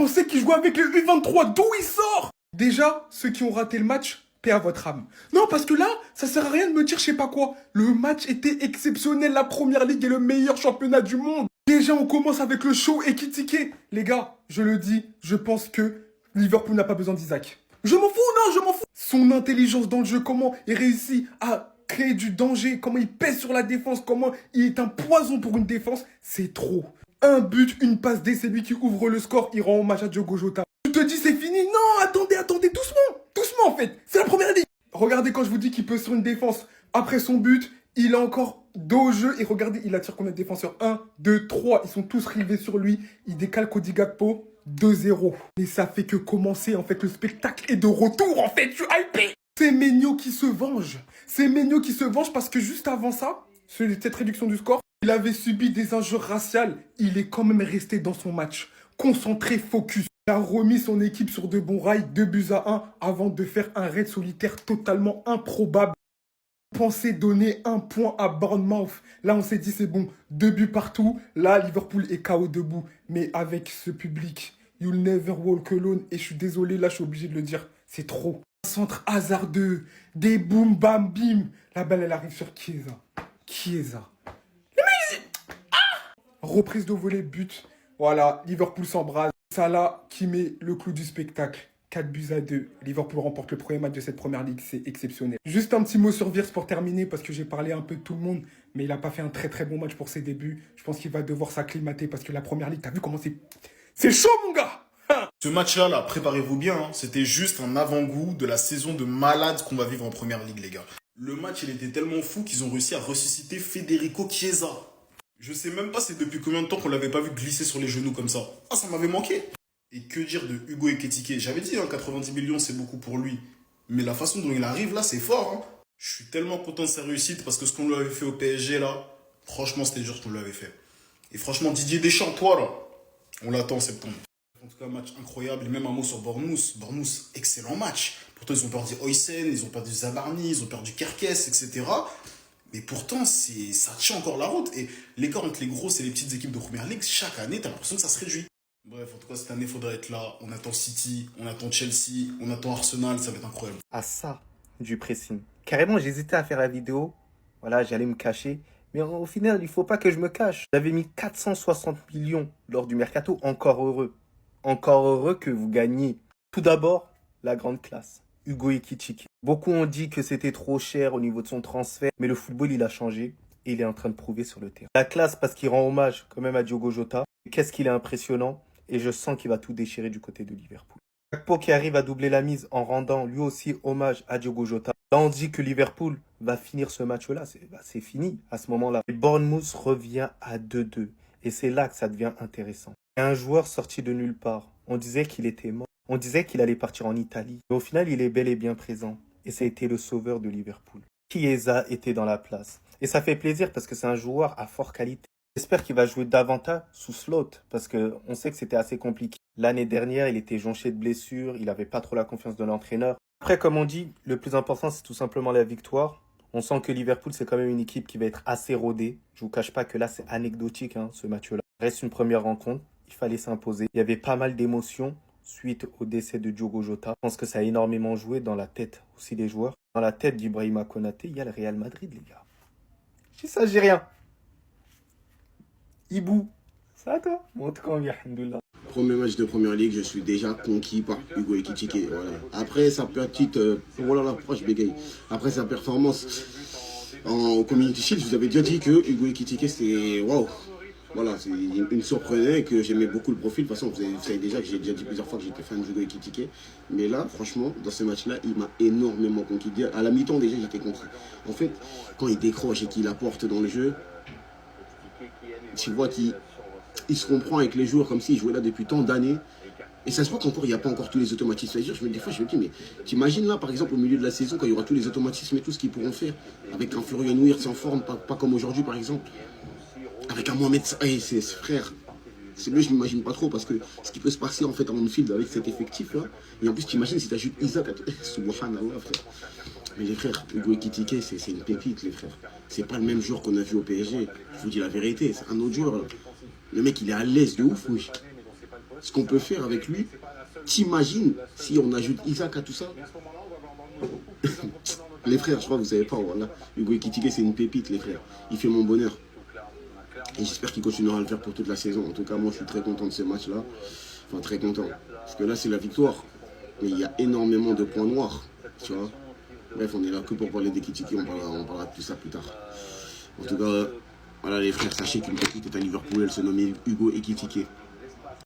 sait qu'il joue avec le U23, d'où il sort? Déjà, ceux qui ont raté le match, paix à votre âme. Non, parce que là, ça sert à rien de me dire je sais pas quoi. Le match était exceptionnel, la première ligue est le meilleur championnat du monde. Déjà, on commence avec le show Ekitike. Les gars, je le dis, je pense que Liverpool n'a pas besoin d'Isaac. Je m'en fous, non, je m'en fous. Son intelligence dans le jeu, comment il réussit à créer du danger, comment il pèse sur la défense, comment il est un poison pour une défense, c'est trop. Un but, une passe D, c'est lui qui ouvre le score, il rend hommage à Diogo Jota. Tu te dis c'est fini? Non, attendez, doucement en fait, c'est la première ligue. Regardez quand je vous dis qu'il peut sur une défense, après son but, il a encore dos au jeu, et regardez, il attire combien de défenseurs? 1, 2, 3, ils sont tous rivés sur lui, il décale Cody Gakpo, 2-0. Mais ça fait que commencer, en fait, le spectacle est de retour, en fait, je suis hypé. C'est Maignan qui se venge. C'est Maignan qui se venge parce que juste avant ça, cette réduction du score, il avait subi des injures raciales. Il est quand même resté dans son match. Concentré, focus. Il a remis son équipe sur de bons rails, 2-1, avant de faire un raid solitaire totalement improbable. Pensez donner un point à Bournemouth. Là, on s'est dit, c'est bon, 2 buts partout. Là, Liverpool est KO debout. Mais avec ce public, you'll never walk alone. Et je suis désolé, là, je suis obligé de le dire. C'est trop. Un centre hasardeux, des boum bam bim. La balle, elle arrive sur Chiesa. Reprise de volée, but. Voilà, Liverpool s'embrase. Salah qui met le clou du spectacle. 4-2. Liverpool remporte le premier match de cette première ligue, c'est exceptionnel. Juste un petit mot sur Wirtz pour terminer, parce que j'ai parlé un peu de tout le monde, mais il n'a pas fait un très bon match pour ses débuts. Je pense qu'il va devoir s'acclimater, parce que la première ligue, t'as vu comment c'est... C'est chaud, mon gars. Ce match-là, là, préparez-vous bien, hein. C'était juste un avant-goût de la saison de malade qu'on va vivre en première ligue, les gars. Le match, il était tellement fou qu'ils ont réussi à ressusciter Federico Chiesa. Je sais même pas c'est depuis combien de temps qu'on l'avait pas vu glisser sur les genoux comme ça. Ah, ça m'avait manqué. Et que dire de Hugo Ekitike? J'avais dit, hein, 90 millions, c'est beaucoup pour lui. Mais la façon dont il arrive, là, c'est fort, hein. Je suis tellement content de sa réussite parce que ce qu'on lui avait fait au PSG, là, franchement, c'était dur ce qu'on lui avait fait. Et franchement, Didier Deschamps, toi, là, on l'attend en septembre. En tout cas, match incroyable. Et même un mot sur Bournemouth. Bournemouth, excellent match. Pourtant, ils ont perdu Oysen, ils ont perdu Zabarni, ils ont perdu Kerkes, etc. Mais pourtant, ça tient encore la route. Et l'écart entre les grosses et les petites équipes de première ligue, chaque année, t'as l'impression que ça se réduit. Bref, en tout cas, cette année, il faudra être là. On attend City, on attend Chelsea, on attend Arsenal, ça va être incroyable. À ça, du pressing. Carrément, j'hésitais à faire la vidéo. Voilà, j'allais me cacher. Mais au final, il faut pas que je me cache. J'avais mis 460 millions lors du mercato. Encore heureux. Encore heureux que vous gagniez. Tout d'abord, la grande classe. Hugo Ekitike. Beaucoup ont dit que c'était trop cher au niveau de son transfert. Mais le football, il a changé. Et il est en train de prouver sur le terrain. La classe parce qu'il rend hommage quand même à Diogo Jota. Qu'est-ce qu'il est impressionnant. Et je sens qu'il va tout déchirer du côté de Liverpool. Gakpo qui arrive à doubler la mise en rendant lui aussi hommage à Diogo Jota. Là, on dit que Liverpool va finir ce match-là. C'est fini à ce moment-là. Et Bournemouth revient à 2-2. Et c'est là que ça devient intéressant. Et un joueur sorti de nulle part. On disait qu'il était mort. On disait qu'il allait partir en Italie. Mais au final, il est bel et bien présent. Et ça a été le sauveur de Liverpool. Chiesa était dans la place. Et ça fait plaisir parce que c'est un joueur à forte qualité. J'espère qu'il va jouer davantage sous slot parce qu'on sait que c'était assez compliqué. L'année dernière, il était jonché de blessures, il n'avait pas trop la confiance de l'entraîneur. Après, comme on dit, le plus important, c'est tout simplement la victoire. On sent que Liverpool, c'est quand même une équipe qui va être assez rodée. Je vous cache pas que là, c'est anecdotique, hein, ce match-là. Reste une première rencontre, il fallait s'imposer. Il y avait pas mal d'émotions suite au décès de Diogo Jota. Je pense que ça a énormément joué dans la tête aussi des joueurs. Dans la tête d'Ibrahima Konaté, il y a le Real Madrid, les gars. Je dis ça, j'ai rien. Ibou, ça va toi? Bon, en tout cas, on vient, alhamdoulilah. Premier match de première ligue, je suis déjà conquis par Hugo Ekitike. Voilà. Après sa petite. Voilà la proche bégaye. Après sa performance en Community Shield, je vous avais déjà dit que Hugo Ekitike c'est. Waouh! Voilà, il me surprenait et que j'aimais beaucoup le profil. De toute façon, vous savez déjà que j'ai déjà dit plusieurs fois que j'étais fan d'Hugo Ekitike. Mais là, franchement, dans ce match-là, il m'a énormément conquis. À la mi-temps, déjà, j'étais conquis. En fait, quand il décroche et qu'il apporte dans le jeu, tu vois qu'il se comprend avec les joueurs comme s'il jouait là depuis tant d'années. Et ça se voit qu'encore, il n'y a pas encore tous les automatismes. Des fois, je me dis, mais t'imagines là, par exemple, au milieu de la saison, quand il y aura tous les automatismes et tout ce qu'ils pourront faire, avec un Florian Wirtz en forme, pas comme aujourd'hui, par exemple, avec un Mohamed Saïd, c'est frère. C'est mieux, je m'imagine pas trop, parce que ce qui peut se passer en fait en on-field avec cet effectif-là, et en plus, t'imagines si t'ajoutes Isaac, subhanallah, frère. Mais les frères, Hugo Ekitike, c'est une pépite, les frères. C'est pas le même joueur qu'on a vu au PSG. Je vous dis la vérité, c'est un autre joueur. Là. Le mec, il est à l'aise de ouf, oui. ce qu'on peut faire avec lui. T'imagines si on ajoute Isaac à tout ça? Les frères, je crois que vous savez pas, voilà. Hugo Ekitike, c'est une pépite, les frères. Il fait mon bonheur. Et j'espère qu'il continuera à le faire pour toute la saison. En tout cas, moi, je suis très content de ce match-là. Enfin, très content. Parce que là, c'est la victoire. Mais il y a énormément de points noirs, tu vois. Bref, on est là que pour parler d'Ekitike. On parlera de tout ça plus tard. En tout cas, voilà, les frères, sachez qu'une pépite est à Liverpool. Elle se nomme Hugo Ekitike.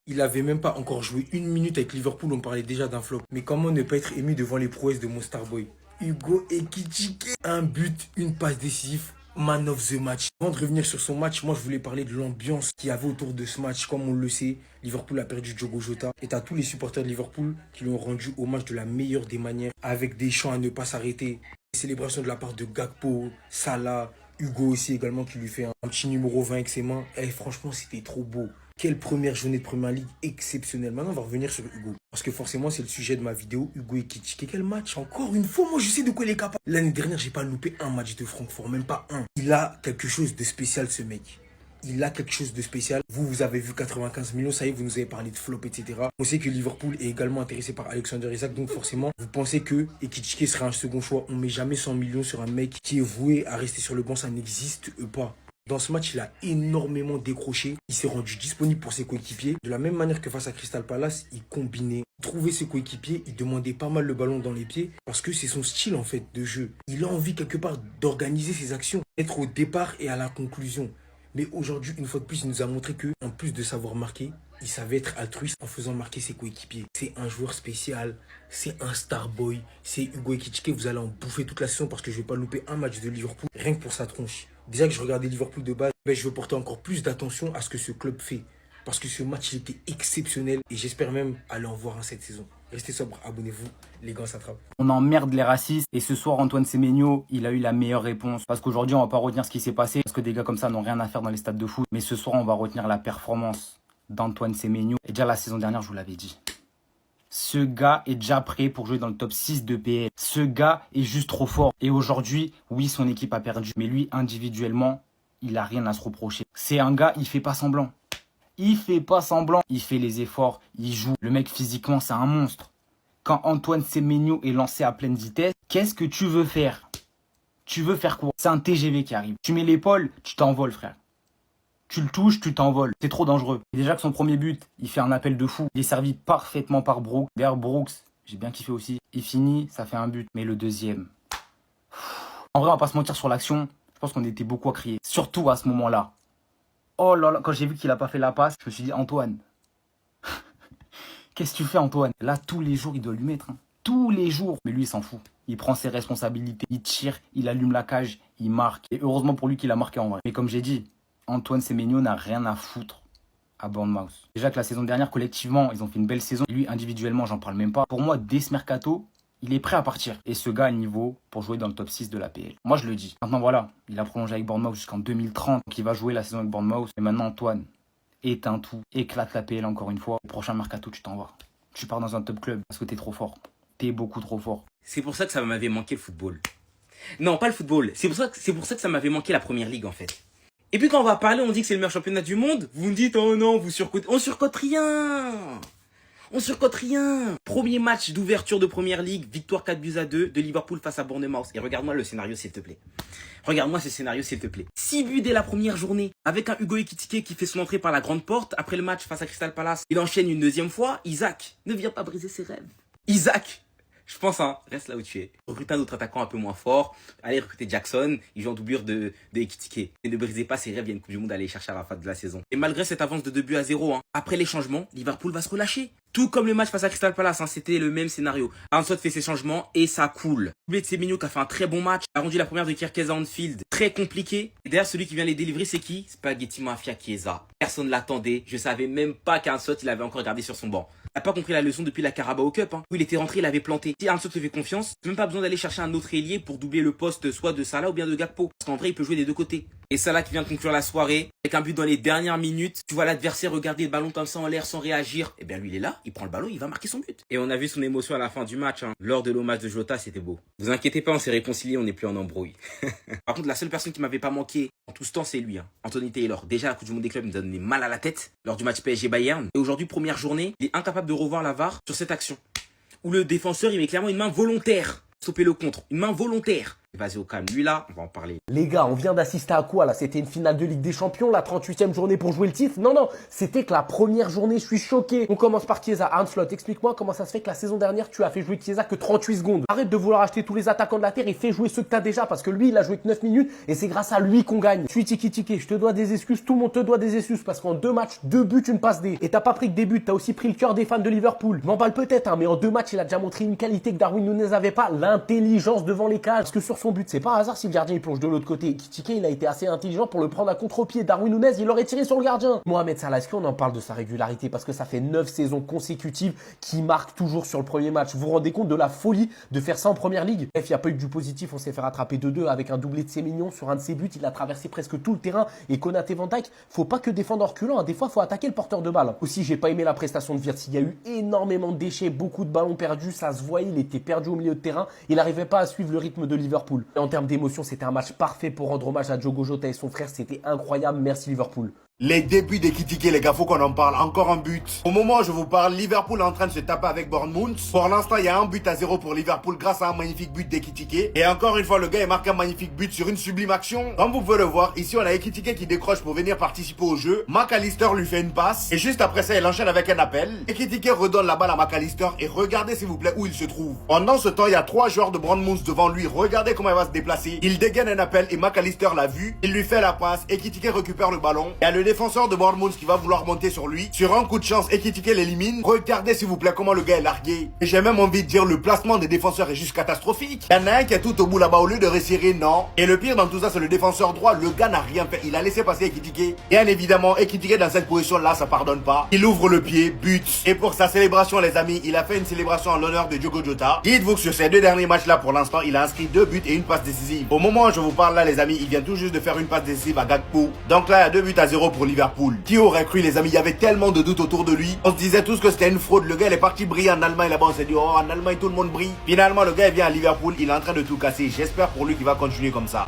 Il avait même pas encore joué une minute avec Liverpool, on parlait déjà d'un flop. Mais comment ne pas être ému devant les prouesses de mon Starboy? Hugo Ekitike, un but, une passe décisive, man of the match. Avant de revenir sur son match, moi je voulais parler de l'ambiance qu'il y avait autour de ce match. Comme on le sait, Liverpool a perdu Diogo Jota. Et à tous les supporters de Liverpool qui l'ont rendu hommage de la meilleure des manières, avec des chants à ne pas s'arrêter. Des célébrations de la part de Gakpo, Salah, Hugo aussi également qui lui fait un petit numéro 20 avec ses mains. Et franchement, c'était trop beau. Quelle première journée de Première Ligue exceptionnelle. Maintenant, on va revenir sur Hugo. Parce que forcément, c'est le sujet de ma vidéo. Hugo Ekitike, quel match? Encore une fois, moi, je sais de quoi il est capable. L'année dernière, j'ai pas loupé un match de Francfort, même pas un. Il a quelque chose de spécial, ce mec. Il a quelque chose de spécial. Vous avez vu 95 millions, ça y est, vous nous avez parlé de flop, etc. On sait que Liverpool est également intéressé par Alexander Isak, donc forcément, vous pensez que Ekitike sera un second choix. On met jamais 100 millions sur un mec qui est voué à rester sur le banc, ça n'existe pas. Dans ce match, il a énormément décroché. Il s'est rendu disponible pour ses coéquipiers. De la même manière que face à Crystal Palace, il combinait. Il trouvait ses coéquipiers, il demandait pas mal le ballon dans les pieds parce que c'est son style en fait de jeu. Il a envie quelque part d'organiser ses actions, d'être au départ et à la conclusion. Mais aujourd'hui, une fois de plus, il nous a montré que, en plus de savoir marquer, il savait être altruiste en faisant marquer ses coéquipiers. C'est un joueur spécial, c'est un starboy, c'est Hugo Ekitike. Vous allez en bouffer toute la saison parce que je ne vais pas louper un match de Liverpool, rien que pour sa tronche. Déjà que je regardais Liverpool de base, mais je veux porter encore plus d'attention à ce que ce club fait. Parce que ce match, il était exceptionnel et j'espère même aller en voir un cette saison. Restez sobre, abonnez-vous, les gars, ça trappe. On emmerde les racistes et ce soir, Antoine Semenyo, il a eu la meilleure réponse. Parce qu'aujourd'hui, on va pas retenir ce qui s'est passé parce que des gars comme ça n'ont rien à faire dans les stades de foot. Mais ce soir, on va retenir la performance d'Antoine Semenyo. Et déjà la saison dernière, je vous l'avais dit. Ce gars est déjà prêt pour jouer dans le top 6 de PL. Ce gars est juste trop fort. Et aujourd'hui, oui, son équipe a perdu. Mais lui, individuellement, il a rien à se reprocher. C'est un gars, il fait pas semblant. Il fait pas semblant. Il fait les efforts, il joue. Le mec, physiquement, c'est un monstre. Quand Antoine Semenyo est lancé à pleine vitesse, qu'est-ce que tu veux faire? Tu veux faire quoi? C'est un TGV qui arrive. Tu mets l'épaule, tu t'envoles, frère. Tu le touches, tu t'envoles. C'est trop dangereux. Et déjà que son premier but, il fait un appel de fou. Il est servi parfaitement par Brooks. D'ailleurs, Brooks, j'ai bien kiffé aussi. Il finit, ça fait un but. Mais le deuxième... En vrai, on va pas se mentir sur l'action. Je pense qu'on était beaucoup à crier. Surtout à ce moment-là. Oh là là, quand j'ai vu qu'il a pas fait la passe, je me suis dit, Antoine, qu'est-ce que tu fais, Antoine? Là, tous les jours, il doit lui mettre. Hein. Tous les jours. Mais lui, il s'en fout. Il prend ses responsabilités. Il tire, il allume la cage, il marque. Et heureusement pour lui qu'il a marqué en vrai. Mais comme j'ai dit, Antoine Semenyo n'a rien à foutre à Bournemouth. Déjà que la saison dernière, collectivement, ils ont fait une belle saison. Et lui, individuellement, j'en parle même pas. Pour moi, dès ce mercato, il est prêt à partir. Et ce gars a le niveau pour jouer dans le top 6 de la PL. Moi, je le dis. Maintenant, voilà, il a prolongé avec Bournemouth jusqu'en 2030. Donc, il va jouer la saison avec Bournemouth. Et maintenant, Antoine, éteins tout. Éclate la PL encore une fois. Le prochain mercato, tu t'en vas. Tu pars dans un top club parce que t'es trop fort. T'es beaucoup trop fort. C'est pour ça que ça m'avait manqué le football. Non, pas le football. C'est pour ça que ça m'avait manqué la Première Ligue, en fait. Et puis quand on va parler, on dit que c'est le meilleur championnat du monde. Vous me dites, oh non, vous surcotez. On surcote rien. On surcote rien. Premier match d'ouverture de Première Ligue, victoire 4-2 de Liverpool face à Bournemouth. Et regarde-moi le scénario, s'il te plaît. Regarde-moi ce scénario, s'il te plaît. 6 buts dès la première journée, avec un Hugo Ekitike qui fait son entrée par la grande porte. Après le match face à Crystal Palace, il enchaîne une deuxième fois. Isaac ne vient pas briser ses rêves. Isaac, je pense, hein, reste là où tu es. Recrute un autre attaquant un peu moins fort. Allez recruter Jackson. Il joue en doublure de Ekitike. Et ne brisez pas ses rêves. Il y a une Coupe du Monde à aller chercher à la fin de la saison. Et malgré cette avance de 2-0, hein, après les changements, Liverpool va se relâcher. Tout comme le match face à Crystal Palace, hein, c'était le même scénario. Arnott fait ses changements et ça coule. Doublé de Semenyo qui a fait un très bon match. A rendu la première de Kirkez à Anfield très compliqué. Et derrière, celui qui vient les délivrer, c'est qui? Spaghetti Mafia Chiesa. Personne ne l'attendait. Je savais même pas qu'Arnott, il avait encore gardé sur son banc. Il n'a pas compris la leçon depuis la Carabao Cup, hein, où il était rentré, il avait planté. Si Arnott te fait confiance, tu n'as même pas besoin d'aller chercher un autre ailier pour doubler le poste soit de Salah ou bien de Gakpo. Parce qu'en vrai, il peut jouer des deux côtés. Et Salah qui vient de conclure la soirée avec un but dans les dernières minutes. Tu vois l'adversaire regarder le ballon comme ça en l'air sans réagir. Et bien lui il est là, il prend le ballon, il va marquer son but. Et on a vu son émotion à la fin du match. Lors de l'hommage de Jota, c'était beau. Vous inquiétez pas, on s'est réconciliés, on n'est plus en embrouille. Par contre, la seule personne qui m'avait pas manqué en tout ce temps, c'est lui. Anthony Taylor. Déjà, la Coupe du Monde des clubs nous a donné mal à la tête lors du match PSG Bayern. Et aujourd'hui, première journée, il est incapable de revoir la VAR sur cette action. Où le défenseur, il met clairement une main volontaire. Stopper le contre. Une main volontaire. Vas-y au calme. Lui là, on va en parler. Les gars, on vient d'assister à quoi là? C'était une finale de Ligue des Champions, la 38e journée pour jouer le titre? Non, non, c'était que la première journée, je suis choqué. On commence par Chiesa. Arne Slot, explique-moi comment ça se fait que la saison dernière, tu as fait jouer Chiesa que 38 secondes. Arrête de vouloir acheter tous les attaquants de la Terre et fais jouer ceux que tu as déjà parce que lui, il a joué que 9 minutes et c'est grâce à lui qu'on gagne. Je suis tiki-tiki, je te dois des excuses, tout le monde te doit des excuses parce qu'en 2 matchs, 2 buts, une passe D. Et t'as pas pris que des buts, t'as aussi pris le cœur des fans de Liverpool. Je m'emballe peut-être, mais en 2 matchs, il a déjà montré une qualité que Darwin Núñez avait pas, l'intelligence devant les cages. Parce que sur son but, c'est pas un hasard si le gardien il plonge de l'autre côté. Ekitike, il a été assez intelligent pour le prendre à contre-pied. Darwin Núñez, il aurait tiré sur le gardien. Mohamed Salah, est-ce qu'on en parle de sa régularité parce que ça fait 9 saisons consécutives qu'il marque toujours sur le premier match. Vous vous rendez compte de la folie de faire ça en première ligue? Bref, il n'y a pas eu de du positif, on s'est fait rattraper 2-2 avec un doublé de Semenyo sur un de ses buts. Il a traversé presque tout le terrain et Konaté Van Dijk, faut pas que défendre en reculant, des fois faut attaquer le porteur de balle. Aussi, j'ai pas aimé la prestation de Wirtz. Il y a eu énormément de déchets, beaucoup de ballons perdus, ça se voyait, il était perdu au milieu de terrain. Il n'arrivait pas à suivre le rythme de Liverpool. Et en termes d'émotion, c'était un match parfait pour rendre hommage à Diogo Jota et son frère. C'était incroyable. Merci Liverpool. Les débuts d'Ekitike, les gars, faut qu'on en parle. Encore un but. Au moment où je vous parle, Liverpool est en train de se taper avec Bournemouth. Pour l'instant, il y a 1-0 pour Liverpool grâce à un magnifique but d'Ekitike. Et encore une fois, le gars est marqué un magnifique but sur une sublime action. Comme vous pouvez le voir, ici, on a Ekitike qui décroche pour venir participer au jeu. McAllister lui fait une passe. Et juste après ça, il enchaîne avec un appel. Ekitike redonne la balle à McAllister. Et regardez, s'il vous plaît, où il se trouve. Pendant ce temps, il y a 3 joueurs de Bournemouth devant lui. Regardez comment il va se déplacer. Il dégaine un appel et McAllister l'a vu. Il lui fait la passe. Ekitike récupère le ballon. Il y a le défenseur de Bournemouth qui va vouloir monter sur lui. Sur un coup de chance, Ekitike l'élimine. Regardez s'il vous plaît comment le gars est largué. Et j'ai même envie de dire le placement des défenseurs est juste catastrophique. Il y en a un qui est tout au bout là-bas au lieu de resserrer, non. Et le pire dans tout ça, c'est le défenseur droit. Le gars n'a rien fait. Il a laissé passer Ekitike. Bien évidemment, Ekitike dans cette position là, ça pardonne pas. Il ouvre le pied, but. Et pour sa célébration les amis, il a fait une célébration en l'honneur de Diogo Jota. Dites-vous que sur ces 2 derniers matchs là pour l'instant, il a inscrit 2 buts et une passe décisive. Au moment où je vous parle là les amis, il vient tout juste de faire une passe décisive à Gakpo. Donc là, il y a 2-0 pour Liverpool. Qui aurait cru les amis, il y avait tellement de doutes autour de lui. On se disait tous que c'était une fraude. Le gars il est parti briller en Allemagne là-bas. On s'est dit oh en Allemagne tout le monde brille. Finalement le gars il vient à Liverpool, il est en train de tout casser. J'espère pour lui qu'il va continuer comme ça.